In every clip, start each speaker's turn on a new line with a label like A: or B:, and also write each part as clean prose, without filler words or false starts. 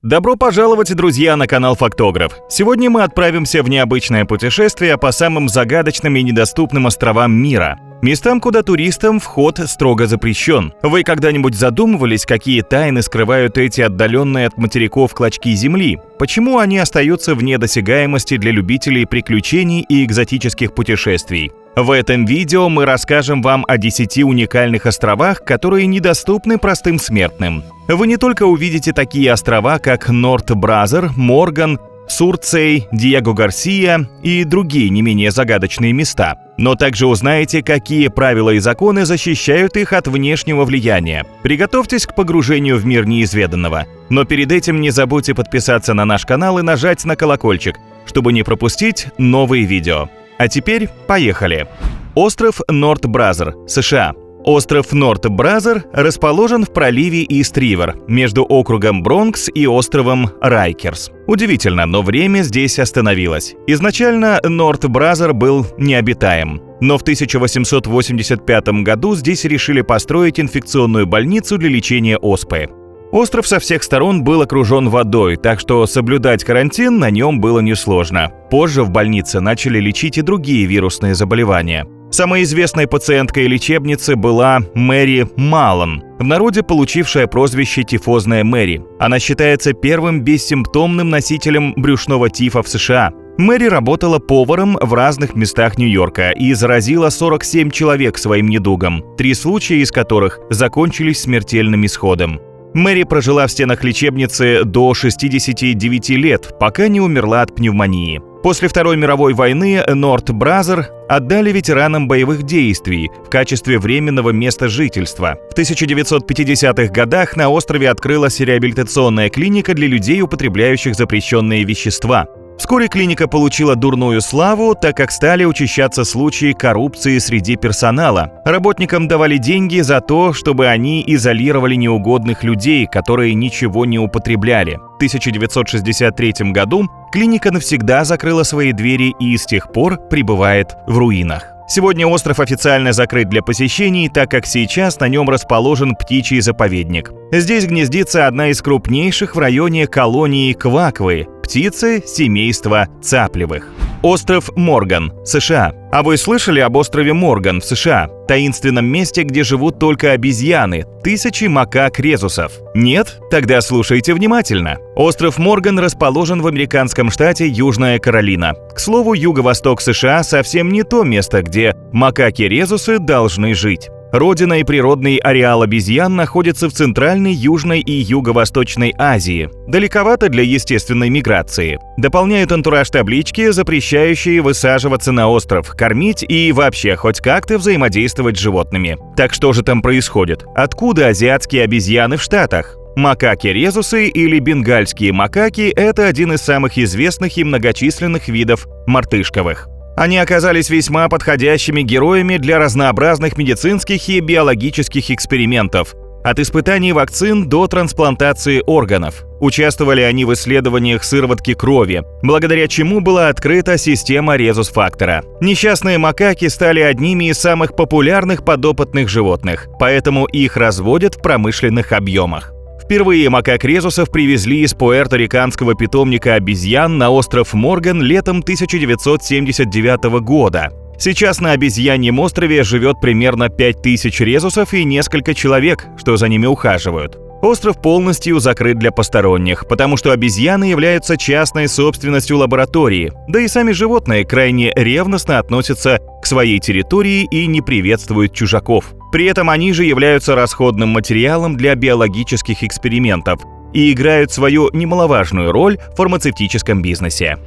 A: Добро пожаловать, друзья, на канал Фактограф. Сегодня мы отправимся в необычное путешествие по самым загадочным и недоступным островам мира. Местам, куда туристам вход строго запрещен. Вы когда-нибудь задумывались, какие тайны скрывают эти отдаленные от материков клочки земли? Почему они остаются вне досягаемости для любителей приключений и экзотических путешествий? В этом видео мы расскажем вам о 10 уникальных островах, которые недоступны простым смертным. Вы не только увидите такие острова, как Норт-Бразер, Морган, Сурцей, Диего Гарсия и другие не менее загадочные места, но также узнаете, какие правила и законы защищают их от внешнего влияния. Приготовьтесь к погружению в мир неизведанного. Но перед этим не забудьте подписаться на наш канал и нажать на колокольчик, чтобы не пропустить новые видео. А теперь поехали! Остров Норт-Бразер, США. Остров Норт-Бразер расположен в проливе Ист-Ривер между округом Бронкс и островом Райкерс. Удивительно, но время здесь остановилось. Изначально Норт-Бразер был необитаем, но в 1885 году здесь решили построить инфекционную больницу для лечения оспы. Остров со всех сторон был окружен водой, так что соблюдать карантин на нем было несложно. Позже в больнице начали лечить и другие вирусные заболевания. Самой известной пациенткой лечебницы была Мэри Маллан, в народе получившая прозвище «Тифозная Мэри». Она считается первым бессимптомным носителем брюшного тифа в США. Мэри работала поваром в разных местах Нью-Йорка и заразила 47 человек своим недугом, 3 случая из которых закончились смертельным исходом. Мэри прожила в стенах лечебницы до 69 лет, пока не умерла от пневмонии. После Второй мировой войны Норт-Бразер отдали ветеранам боевых действий в качестве временного места жительства. В 1950-х годах на острове открылась реабилитационная клиника для людей, употребляющих запрещенные вещества. Вскоре клиника получила дурную славу, так как стали учащаться случаи коррупции среди персонала. Работникам давали деньги за то, чтобы они изолировали неугодных людей, которые ничего не употребляли. В 1963 году клиника навсегда закрыла свои двери и с тех пор пребывает в руинах. Сегодня остров официально закрыт для посещений, так как сейчас на нем расположен птичий заповедник. Здесь гнездится одна из крупнейших в районе колонии кваквы – птицы семейства цаплевых. Остров Морган, США. А вы слышали об острове Морган в США? Таинственном месте, где живут только обезьяны, тысячи макак-резусов. Нет? Тогда слушайте внимательно. Остров Морган расположен в американском штате Южная Каролина. К слову, юго-восток США совсем не то место, где макаки-резусы должны жить. Родина и природный ареал обезьян находятся в Центральной, Южной и Юго-Восточной Азии. Далековато для естественной миграции. Дополняют антураж таблички, запрещающие высаживаться на остров, кормить и вообще хоть как-то взаимодействовать с животными. Так что же там происходит? Откуда азиатские обезьяны в Штатах? Макаки-резусы или бенгальские макаки – это один из самых известных и многочисленных видов мартышковых. Они оказались весьма подходящими героями для разнообразных медицинских и биологических экспериментов. От испытаний вакцин до трансплантации органов. Участвовали они в исследованиях сыворотки крови, благодаря чему была открыта система резус-фактора. Несчастные макаки стали одними из самых популярных подопытных животных, поэтому их разводят в промышленных объемах. Впервые макак-резусов привезли из пуэрториканского питомника обезьян на остров Морган летом 1979 года. Сейчас на обезьяньем острове живет примерно 5000 резусов и несколько человек, что за ними ухаживают. Остров полностью закрыт для посторонних, потому что обезьяны являются частной собственностью лаборатории, да и сами животные крайне ревностно относятся к своей территории и не приветствуют чужаков. При этом они же являются расходным материалом для биологических экспериментов и играют свою немаловажную роль в фармацевтическом бизнесе.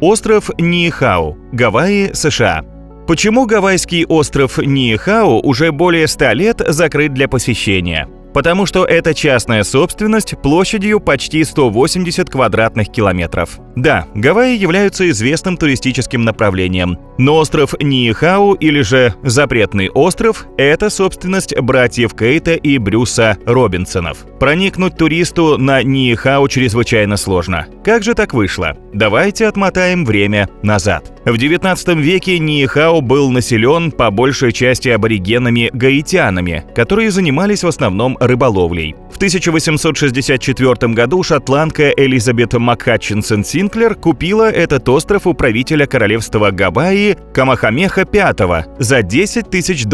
A: Остров Ниихау, Гавайи, США. Почему гавайский остров Ниихау уже более 100 лет закрыт для посещения? Потому что это частная собственность площадью почти 180 квадратных километров. Да, Гавайи являются известным туристическим направлением, но остров Ниихау, или же Запретный остров, это собственность братьев Кейта и Брюса Робинсонов. Проникнуть туристу на Ниихау чрезвычайно сложно. Как же так вышло? Давайте отмотаем время назад. В 19 веке Ниихау был населен по большей части аборигенами-гаитянами, которые занимались в основном рыболовлей. В 1864 году шотландка Элизабет МакХатчинсон Синклер купила этот остров у правителя королевства Гавайи Камахамеха V за $10 тысяч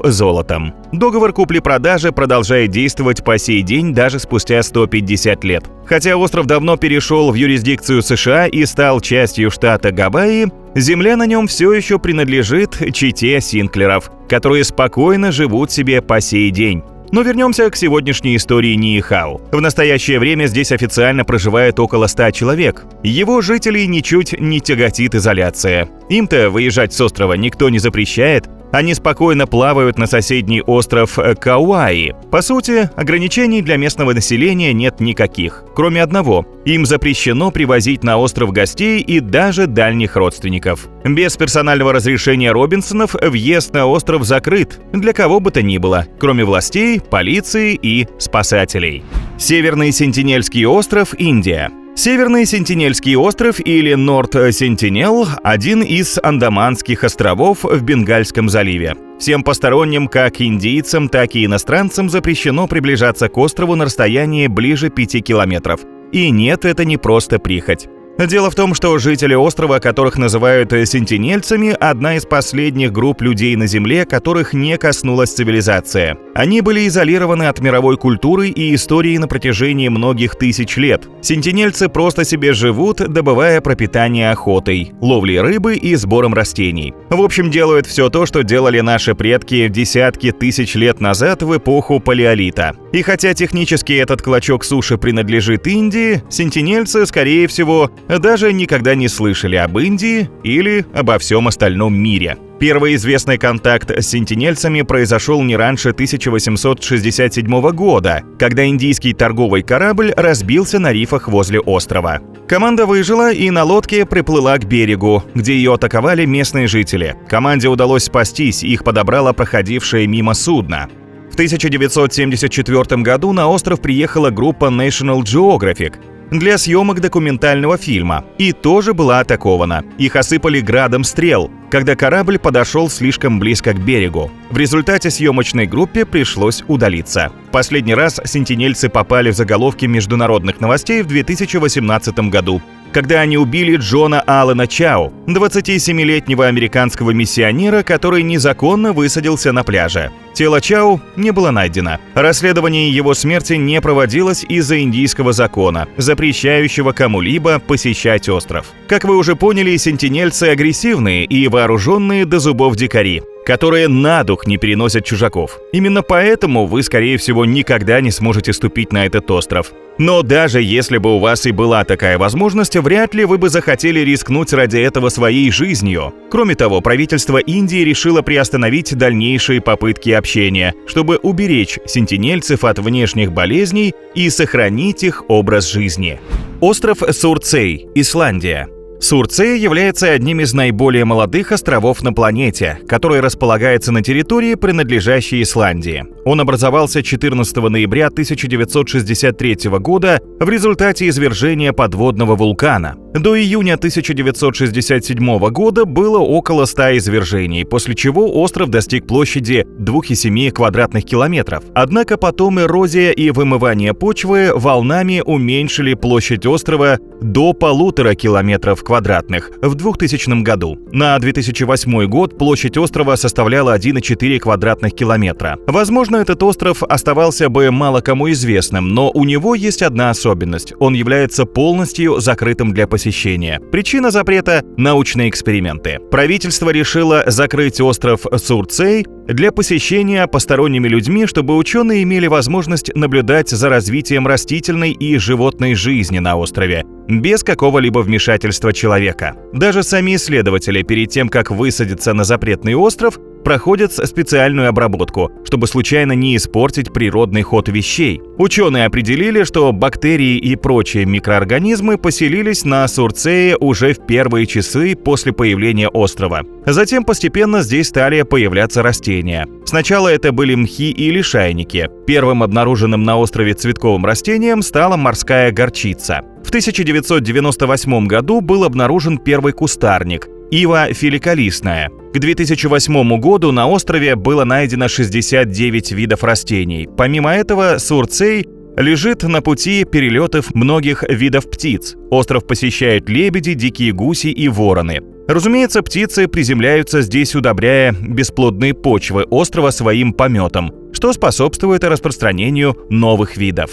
A: золотом. Договор купли-продажи продолжает действовать по сей день даже спустя 150 лет. Хотя остров давно перешел в юрисдикцию США и стал частью штата Гавайи, земля на нем все еще принадлежит чете Синклеров, которые спокойно живут себе по сей день. Но вернемся к сегодняшней истории Ниихау. В настоящее время здесь официально проживает около 100 человек. Его жителей ничуть не тяготит изоляция. Им-то выезжать с острова никто не запрещает. Они спокойно плавают на соседний остров Кауаи. По сути, ограничений для местного населения нет никаких, кроме одного. Им запрещено привозить на остров гостей и даже дальних родственников. Без персонального разрешения Робинсонов въезд на остров закрыт для кого бы то ни было, кроме властей, полиции и спасателей. Северный Сентинельский остров, Индия. Северный Сентинельский остров или Норт-Сентинел – один из Андаманских островов в Бенгальском заливе. Всем посторонним, как индийцам, так и иностранцам, запрещено приближаться к острову на расстоянии ближе 5 километров. И нет, это не просто прихоть. Дело в том, что жители острова, которых называют сентинельцами, одна из последних групп людей на Земле, которых не коснулась цивилизация. Они были изолированы от мировой культуры и истории на протяжении многих тысяч лет. Сентинельцы просто себе живут, добывая пропитание охотой, ловлей рыбы и сбором растений. В общем, делают все то, что делали наши предки десятки тысяч лет назад в эпоху палеолита. И хотя технически этот клочок суши принадлежит Индии, сентинельцы, скорее всего, даже никогда не слышали об Индии или обо всем остальном мире. Первый известный контакт с сентинельцами произошел не раньше 1867 года, когда индийский торговый корабль разбился на рифах возле острова. Команда выжила и на лодке приплыла к берегу, где ее атаковали местные жители. Команде удалось спастись, их подобрало проходившее мимо судно. В 1974 году на остров приехала группа National Geographic для съемок документального фильма и тоже была атакована. Их осыпали градом стрел, когда корабль подошел слишком близко к берегу. В результате съемочной группе пришлось удалиться. Последний раз сентинельцы попали в заголовки международных новостей в 2018 году, когда они убили Джона Аллена Чао, 27-летнего американского миссионера, который незаконно высадился на пляже. Тело Чао не было найдено. Расследование его смерти не проводилось из-за индийского закона, запрещающего кому-либо посещать остров. Как вы уже поняли, сентинельцы агрессивные и вооруженные до зубов дикари, которые на дух не переносят чужаков. Именно поэтому вы, скорее всего, никогда не сможете ступить на этот остров. Но даже если бы у вас и была такая возможность, вряд ли вы бы захотели рискнуть ради этого своей жизнью. Кроме того, правительство Индии решило приостановить дальнейшие попытки общения, чтобы уберечь сентинельцев от внешних болезней и сохранить их образ жизни. Остров Сурцей, Исландия. Сурцей является одним из наиболее молодых островов на планете, который располагается на территории, принадлежащей Исландии. Он образовался 14 ноября 1963 года в результате извержения подводного вулкана. До июня 1967 года было около 100 извержений, после чего остров достиг площади 2,7 квадратных километров. Однако потом эрозия и вымывание почвы волнами уменьшили площадь острова до 1,5 километров квадратных в 2000 году. На 2008 год площадь острова составляла 1,4 квадратных километра. Возможно, этот остров оставался бы мало кому известным, но у него есть одна особенность – он является полностью закрытым для посещения. Причина запрета – научные эксперименты. Правительство решило закрыть остров Сурцей для посещения посторонними людьми, чтобы ученые имели возможность наблюдать за развитием растительной и животной жизни на острове, без какого-либо вмешательства человека. Даже сами исследователи перед тем, как высадиться на запретный остров, проходят специальную обработку, чтобы случайно не испортить природный ход вещей. Ученые определили, что бактерии и прочие микроорганизмы поселились на Сурцее уже в первые часы после появления острова. Затем постепенно здесь стали появляться растения. Сначала это были мхи и лишайники. Первым обнаруженным на острове цветковым растением стала морская горчица. В 1998 году был обнаружен первый кустарник, Ива филиколистная. К 2008 году на острове было найдено 69 видов растений. Помимо этого, Сурцей лежит на пути перелетов многих видов птиц. Остров посещают лебеди, дикие гуси и вороны. Разумеется, птицы приземляются здесь, удобряя бесплодные почвы острова своим пометом, что способствует распространению новых видов.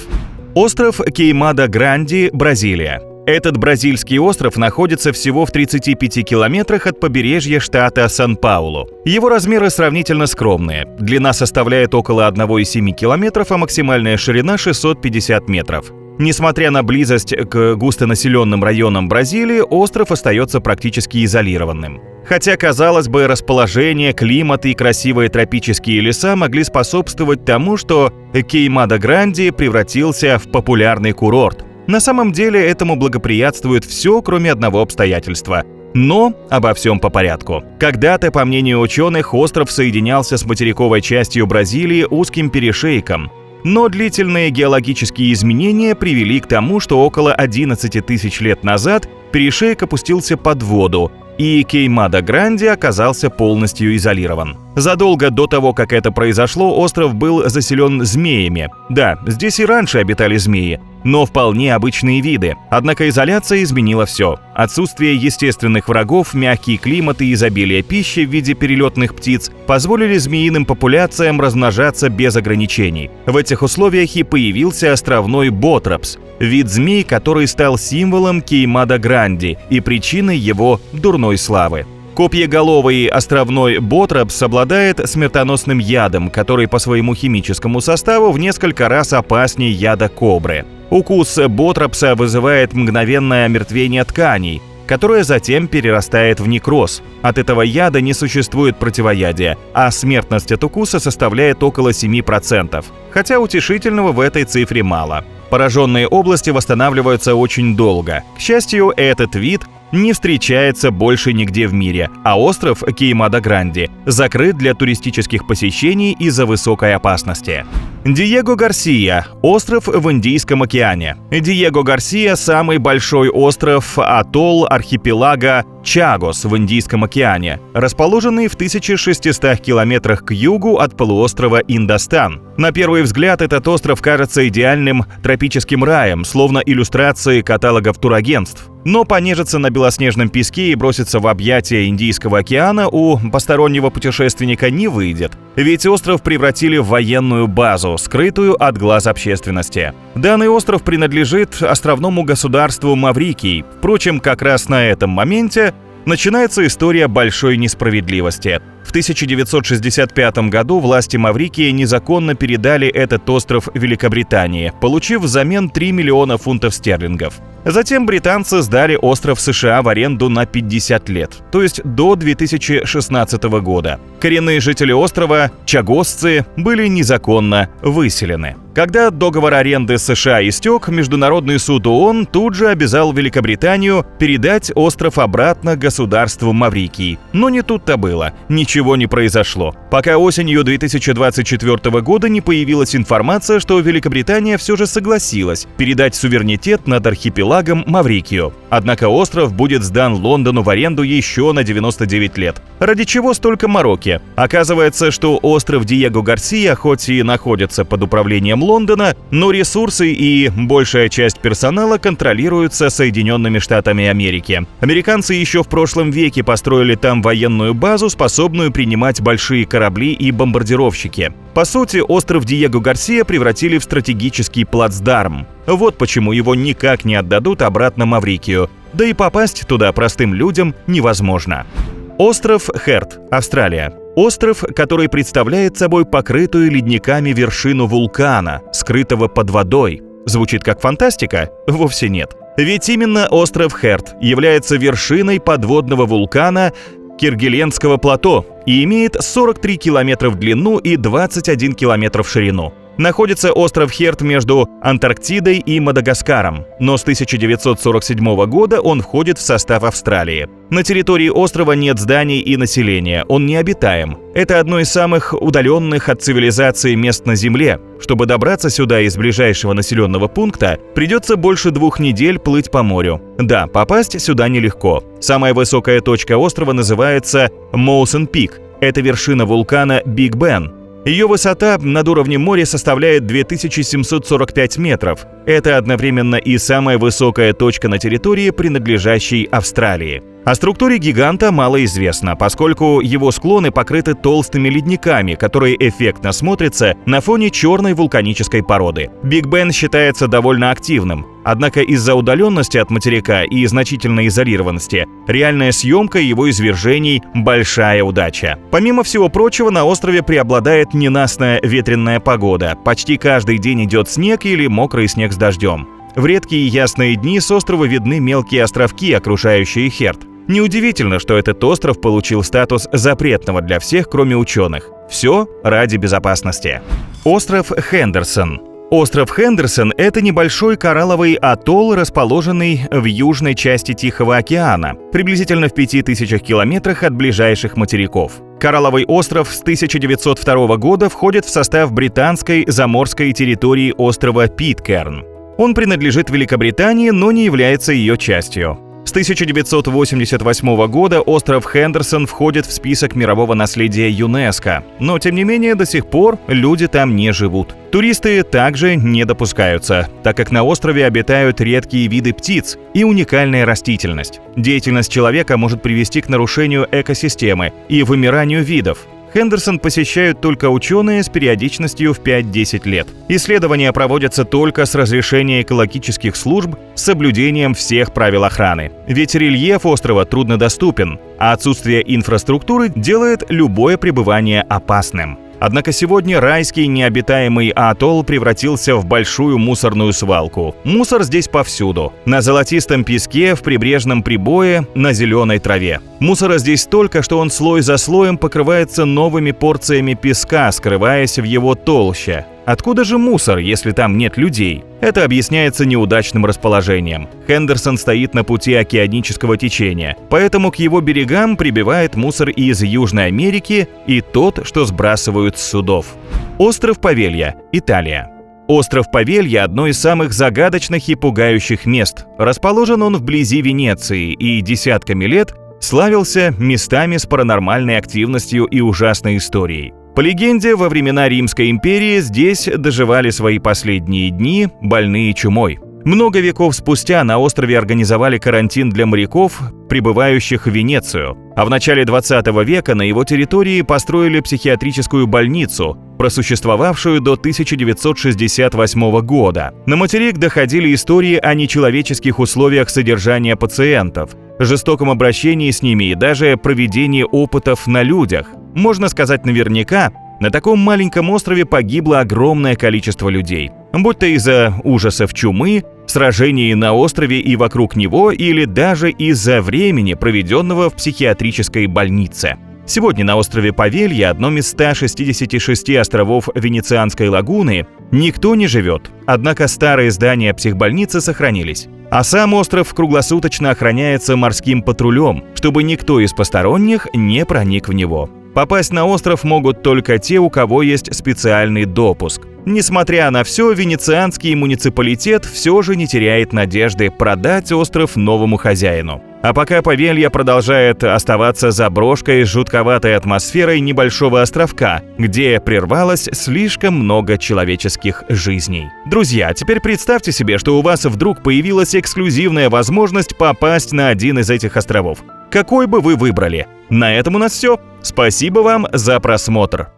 A: Остров Кеймада-Гранди, Бразилия. Этот бразильский остров находится всего в 35 километрах от побережья штата Сан-Паулу. Его размеры сравнительно скромные. Длина составляет около 1,7 километров, а максимальная ширина 650 метров. Несмотря на близость к густонаселенным районам Бразилии, остров остается практически изолированным. Хотя, казалось бы, расположение, климат и красивые тропические леса могли способствовать тому, что Кеймада-Гранди превратился в популярный курорт. На самом деле этому благоприятствует все, кроме одного обстоятельства. Но обо всем по порядку. Когда-то, по мнению ученых, остров соединялся с материковой частью Бразилии узким перешейком. Но длительные геологические изменения привели к тому, что около 11 тысяч лет назад перешейк опустился под воду, и Кеймада-Гранди оказался полностью изолирован. Задолго до того, как это произошло, остров был заселен змеями. Да, здесь и раньше обитали змеи, но вполне обычные виды. Однако изоляция изменила все. Отсутствие естественных врагов, мягкий климат и изобилие пищи в виде перелетных птиц позволили змеиным популяциям размножаться без ограничений. В этих условиях и появился островной ботропс – вид змей, который стал символом Кеймада-Гранди и причиной его дурной славы. Копьеголовый островной ботропс обладает смертоносным ядом, который по своему химическому составу в несколько раз опаснее яда кобры. Укус ботропса вызывает мгновенное омертвение тканей, которое затем перерастает в некроз. От этого яда не существует противоядия, а смертность от укуса составляет около 7%, хотя утешительного в этой цифре мало. Пораженные области восстанавливаются очень долго. К счастью, этот вид не встречается больше нигде в мире, а остров Кеймада-Гранди закрыт для туристических посещений из-за высокой опасности. Диего Гарсия – остров в Индийском океане. Диего Гарсия – самый большой остров атолл архипелага Чагос в Индийском океане, расположенный в 1600 километрах к югу от полуострова Индостан. На первый взгляд этот остров кажется идеальным тропическим раем, словно иллюстрации каталогов турагентств. Но понежиться на белоснежном песке и броситься в объятия Индийского океана у постороннего путешественника не выйдет. Ведь остров превратили в военную базу, скрытую от глаз общественности. Данный остров принадлежит островному государству Маврикий. Впрочем, как раз на этом моменте начинается история большой несправедливости. В 1965 году власти Маврикии незаконно передали этот остров Великобритании, получив взамен 3 миллиона фунтов стерлингов. Затем британцы сдали остров США в аренду на 50 лет, то есть до 2016 года. Коренные жители острова, чагосцы, были незаконно выселены. Когда договор аренды США истек, Международный суд ООН тут же обязал Великобританию передать остров обратно государству Маврикий. Но не тут-то было. Ничего не произошло. Пока осенью 2024 года не появилась информация, что Великобритания все же согласилась передать суверенитет над архипелагом Маврикию. Однако остров будет сдан Лондону в аренду еще на 99 лет. Ради чего столько мороки? Оказывается, что остров Диего Гарсия хоть и находится под управлением Лондона, но ресурсы и большая часть персонала контролируются Соединенными Штатами Америки. Американцы еще в прошлом веке построили там военную базу, способную принимать большие корабли и бомбардировщики. По сути, остров Диего Гарсия превратили в стратегический плацдарм. Вот почему его никак не отдадут обратно Маврикию. Да и попасть туда простым людям невозможно. Остров Херд, Австралия. Остров, который представляет собой покрытую ледниками вершину вулкана, скрытого под водой. Звучит как фантастика? Вовсе нет. Ведь именно остров Херд является вершиной подводного вулкана Кергеленского плато и имеет 43 километра в длину и 21 километр в ширину. Находится остров Херд между Антарктидой и Мадагаскаром, но с 1947 года он входит в состав Австралии. На территории острова нет зданий и населения, он необитаем. Это одно из самых удаленных от цивилизации мест на Земле. Чтобы добраться сюда из ближайшего населенного пункта, придется больше 2 недель плыть по морю. Да, попасть сюда нелегко. Самая высокая точка острова называется Моусон Пик. Это вершина вулкана Биг Бен. Ее высота над уровнем моря составляет 2745 метров. Это одновременно и самая высокая точка на территории, принадлежащей Австралии. О структуре гиганта мало известно, поскольку его склоны покрыты толстыми ледниками, которые эффектно смотрятся на фоне черной вулканической породы. Биг Бен считается довольно активным. Однако из-за удаленности от материка и значительной изолированности реальная съемка его извержений – большая удача. Помимо всего прочего, на острове преобладает ненастная ветреная погода. Почти каждый день идет снег или мокрый снег с дождем. В редкие ясные дни с острова видны мелкие островки, окружающие Херд. Неудивительно, что этот остров получил статус запретного для всех, кроме ученых. Все ради безопасности. Остров Хендерсон. Остров Хендерсон – это небольшой коралловый атолл, расположенный в южной части Тихого океана, приблизительно в 5000 километрах от ближайших материков. Коралловый остров с 1902 года входит в состав британской заморской территории острова Питкэрн. Он принадлежит Великобритании, но не является ее частью. С 1988 года остров Хендерсон входит в список мирового наследия ЮНЕСКО, но тем не менее до сих пор люди там не живут. Туристы также не допускаются, так как на острове обитают редкие виды птиц и уникальная растительность. Деятельность человека может привести к нарушению экосистемы и вымиранию видов. Хендерсон посещают только ученые с периодичностью в 5-10 лет. Исследования проводятся только с разрешения экологических служб с соблюдением всех правил охраны. Ведь рельеф острова труднодоступен, а отсутствие инфраструктуры делает любое пребывание опасным. Однако сегодня райский необитаемый атолл превратился в большую мусорную свалку. Мусор здесь повсюду. На золотистом песке, в прибрежном прибое, на зеленой траве. Мусора здесь столько, что он слой за слоем покрывается новыми порциями песка, скрываясь в его толще. Откуда же мусор, если там нет людей? Это объясняется неудачным расположением. Хендерсон стоит на пути океанического течения, поэтому к его берегам прибывает мусор из Южной Америки и тот, что сбрасывают с судов. Остров Павелья, Италия. Остров Павелья – одно из самых загадочных и пугающих мест. Расположен он вблизи Венеции и десятками лет славился местами с паранормальной активностью и ужасной историей. По легенде, во времена Римской империи здесь доживали свои последние дни больные чумой. Много веков спустя на острове организовали карантин для моряков, прибывающих в Венецию. А в начале 20 века на его территории построили психиатрическую больницу, просуществовавшую до 1968 года. На материк доходили истории о нечеловеческих условиях содержания пациентов, жестоком обращении с ними и даже проведении опытов на людях. Можно сказать наверняка, на таком маленьком острове погибло огромное количество людей. Будь то из-за ужасов чумы, сражений на острове и вокруг него, или даже из-за времени, проведенного в психиатрической больнице. Сегодня на острове Павелья, одном из 166 островов Венецианской лагуны, никто не живет, однако старые здания психбольницы сохранились. А сам остров круглосуточно охраняется морским патрулем, чтобы никто из посторонних не проник в него. Попасть на остров могут только те, у кого есть специальный допуск. Несмотря на все, венецианский муниципалитет все же не теряет надежды продать остров новому хозяину. А пока Павелья продолжает оставаться заброшкой с жутковатой атмосферой небольшого островка, где прервалось слишком много человеческих жизней. Друзья, теперь представьте себе, что у вас вдруг появилась эксклюзивная возможность попасть на один из этих островов. Какой бы вы выбрали? На этом у нас все. Спасибо вам за просмотр.